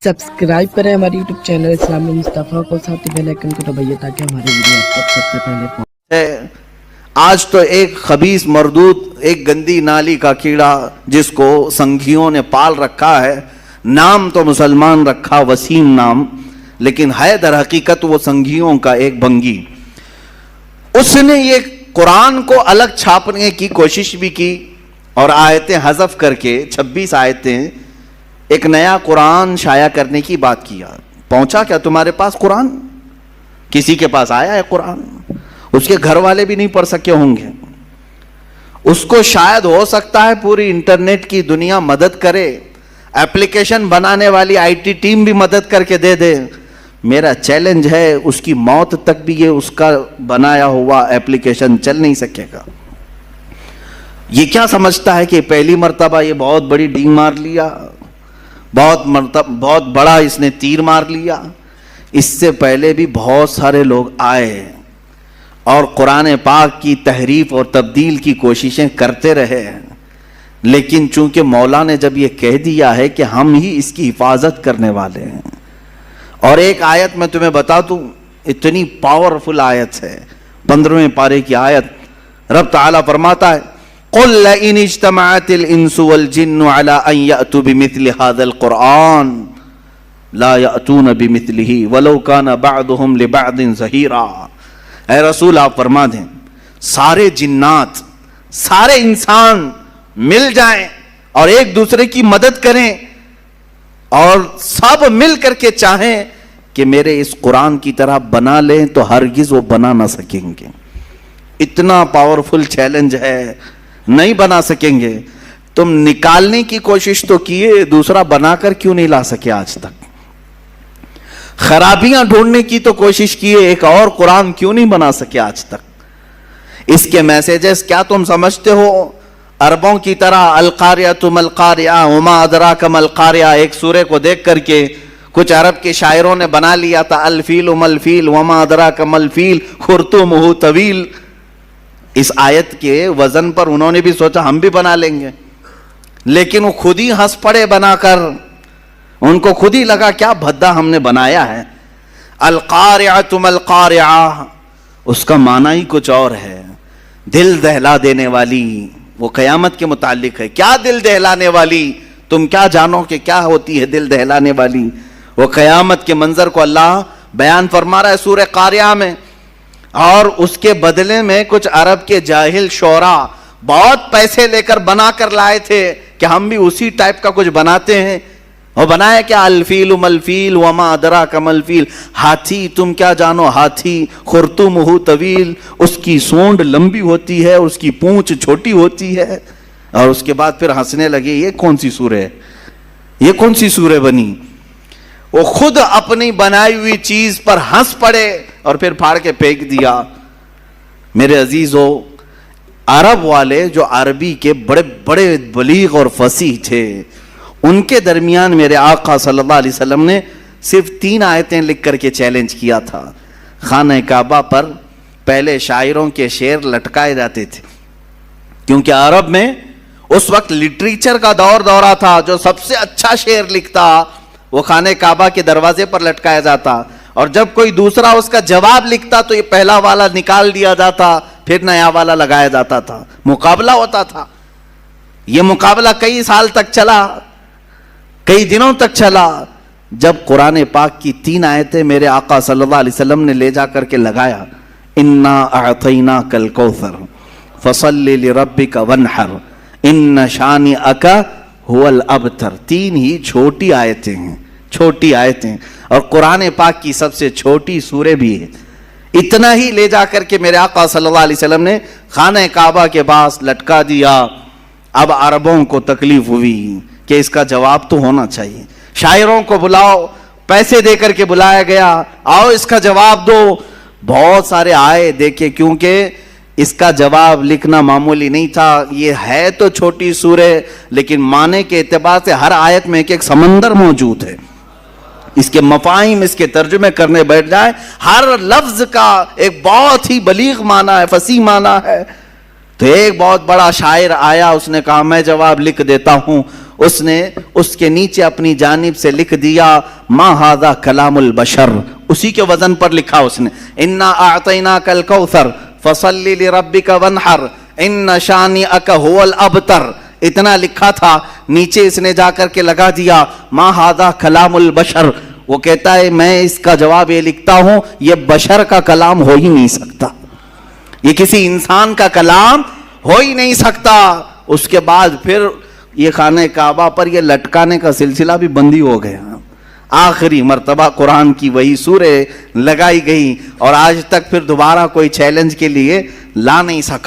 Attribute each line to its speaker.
Speaker 1: Subscribe करें हमारे YouTube channel इस्लामी मुस्तफ़ा को, साथ ही बेल आइकन को दबाइए ताकि हमारे वीडियो आप तक सबसे पहले पहुंचे।
Speaker 2: आज तो एक खबीस मरदूत, एक गंदी नाली का कीड़ा जिसको संघियों ने पाल रखा है, नाम तो मुसलमान रखा वसीम नाम, लेकिन है दर हकीकत वो संघियों का एक बंगी। उसने ये कुरान को अलग छापने की कोशिश भी की और आयतें हज़फ करके 26 आयतें एक नया कुरान शाया करने की बात किया। पहुंचा क्या तुम्हारे पास कुरान? किसी के पास आया है कुरान? उसके घर वाले भी नहीं पढ़ सके होंगे। उसको शायद हो सकता है पूरी इंटरनेट की दुनिया मदद करे, एप्लीकेशन बनाने वाली आईटी टीम भी मदद करके दे दे। मेरा चैलेंज है, उसकी मौत तक भी ये उसका बनाया हुआ एप्लीकेशन चल नहीं सकेगा। ये क्या समझता है कि पहली मर्तबा ये बहुत बड़ी डींग मार लिया, बहुत बड़ा इसने तीर मार लिया। इससे पहले भी बहुत सारे लोग आए और कुरान पाक की तहरीफ और तब्दील की कोशिशें करते रहे, लेकिन चूंकि मौला ने जब ये कह दिया है कि हम ही इसकी हिफाजत करने वाले हैं। और एक आयत मैं तुम्हें बता दूं, इतनी पावरफुल आयत है, 15वें पारे की आयत। रब ताला फरमाता है, क़ुल इन इज्तमअतिल इंसु वल जिन्नु अला अन यअतू बिमिथलि हाज़ल क़ुरआन ला यअतून बिमिथलिही वलौ काना बअदुहुम लिबअदिन ज़हीरा। ऐ रसूल आप फरमा दें, सारे जिन्नात, सारे इंसान मिल जाएं और एक दूसरे की मदद करें और सब मिल करके चाहें कि मेरे इस कुरान की तरह बना लें, तो हरगिज वो बना ना सकेंगे। इतना पावरफुल चैलेंज है, नहीं बना सकेंगे। तुम निकालने की कोशिश तो किए, दूसरा बनाकर क्यों नहीं ला सके आज तक? खराबियां ढूंढने की तो कोशिश किए, एक और कुरान क्यों नहीं बना सके आज तक? इसके मैसेजेस क्या तुम समझते हो अरबों की तरह? अल-क़ारिअतु मल-क़ारिअह वमा अदराका मल-क़ारिअह, एक सूरे को देख करके कुछ अरब के शायरों ने बना लिया था, अल-फ़ील मल-फ़ील वमा अदराका मल-फ़ील खुर्तुमुहु तवील। इस आयत के वजन पर उन्होंने भी सोचा हम भी बना लेंगे, लेकिन वो खुद ही हंस पड़े बनाकर। उनको खुद ही लगा क्या भद्दा हमने बनाया है। अल-क़ारिअतु मल-क़ारिअह, उसका माना ही कुछ और है, दिल दहला देने वाली। वो क़यामत के मुताल्लिक है। क्या दिल दहलाने वाली? तुम क्या जानो कि क्या होती है दिल दहलाने वाली? वो क़यामत के मंजर को अल्लाह बयान फरमा रहा है सूरह क़ारिअह में। और उसके बदले में कुछ अरब के जाहिल शोरा बहुत पैसे लेकर बना कर लाए थे कि हम भी उसी टाइप का कुछ बनाते हैं। और बनाया क्या? अल-फ़ील मल-फ़ील वमा अदराका मल-फ़ील, हाथी, तुम क्या जानो हाथी, खुर्तुमुहु तवील, उसकी सूंड लंबी होती है, उसकी पूंछ छोटी होती है। और उसके बाद फिर हंसने लगे, ये कौन सी सूरह है, ये कौन सी सूरह बनी? वो खुद अपनी बनाई हुई चीज पर हंस पड़े और फिर फाड़ के फेंक दिया। मेरे अजीजों, अरब वाले जो अरबी के बड़े बड़े बलीग और फसीह थे, उनके दरमियान मेरे आका सल्लल्लाहु अलैहि वसल्लम ने सिर्फ 3 आयतें लिख करके चैलेंज किया था। खाने काबा पर पहले शायरों के शेर लटकाए जाते थे, क्योंकि अरब में उस वक्त लिटरेचर का दौरा था। जो सबसे अच्छा शेर लिखता वो खाने काबा के दरवाजे पर लटकाया जाता, और जब कोई दूसरा उसका जवाब लिखता तो ये पहला वाला निकाल दिया जाता, फिर नया वाला लगाया जाता था। मुकाबला होता था। ये मुकाबला कई साल तक चला, कई दिनों तक चला। जब कुरान पाक की 3 आयतें मेरे आका सल्लल्लाहु अलैहि वसल्लम ने ले जा करके लगाया, इन्ना अअतैनाकल कौसर फसल्लि लिरब्बिका वन्हर इन्न शानिअका हुवल अबतर। 3 ही छोटी आयतें हैं, छोटी आयतें, और कुरान पाक की सबसे छोटी सूरह भी है। इतना ही ले जाकर के मेरे आका सल्लल्लाहु अलैहि वसल्लम ने खाने काबा के पास लटका दिया। अब अरबों को तकलीफ हुई कि इसका जवाब तो होना चाहिए। शायरों को बुलाओ, पैसे देकर के बुलाया गया, आओ इसका जवाब दो। बहुत सारे आए, देखे, क्योंकि इसका जवाब लिखना मामूली नहीं था। ये है तो छोटी सूरह, लेकिन माने के एतबार से हर आयत में एक समंदर मौजूद है। इसके मफाहिम, इसके तर्जुमे करने बैठ जाए, हर लफ्ज का एक बहुत ही बलीग माना है, फसीह माना है। तो एक बहुत बड़ा शायर आया, उसने कहा मैं जवाब लिख देता हूं। اس نے اس کے نیچے اپنی جانب سے لکھ دیا ما ھذا کلام البشر، اسی کے وزن پر لکھا اس نے انا اعطیناک الکوثر فصل لربک وانحر ان شانئک ھو الابتر، اتنا لکھا تھا، نیچے اس نے جا کر کے لگا دیا ما ھذا کلام البشر۔ وہ کہتا ہے میں اس کا جواب یہ لکھتا ہوں یہ بشر کا کلام ہو ہی نہیں سکتا، یہ کسی انسان کا کلام ہو ہی نہیں سکتا۔ اس کے بعد پھر یہ خانہ کعبہ پر یہ لٹکانے کا سلسلہ بھی بندی ہو گیا، آخری مرتبہ قرآن کی وہی سورہ لگائی گئی اور آج تک پھر دوبارہ کوئی چیلنج کے لیے لا نہیں سکا۔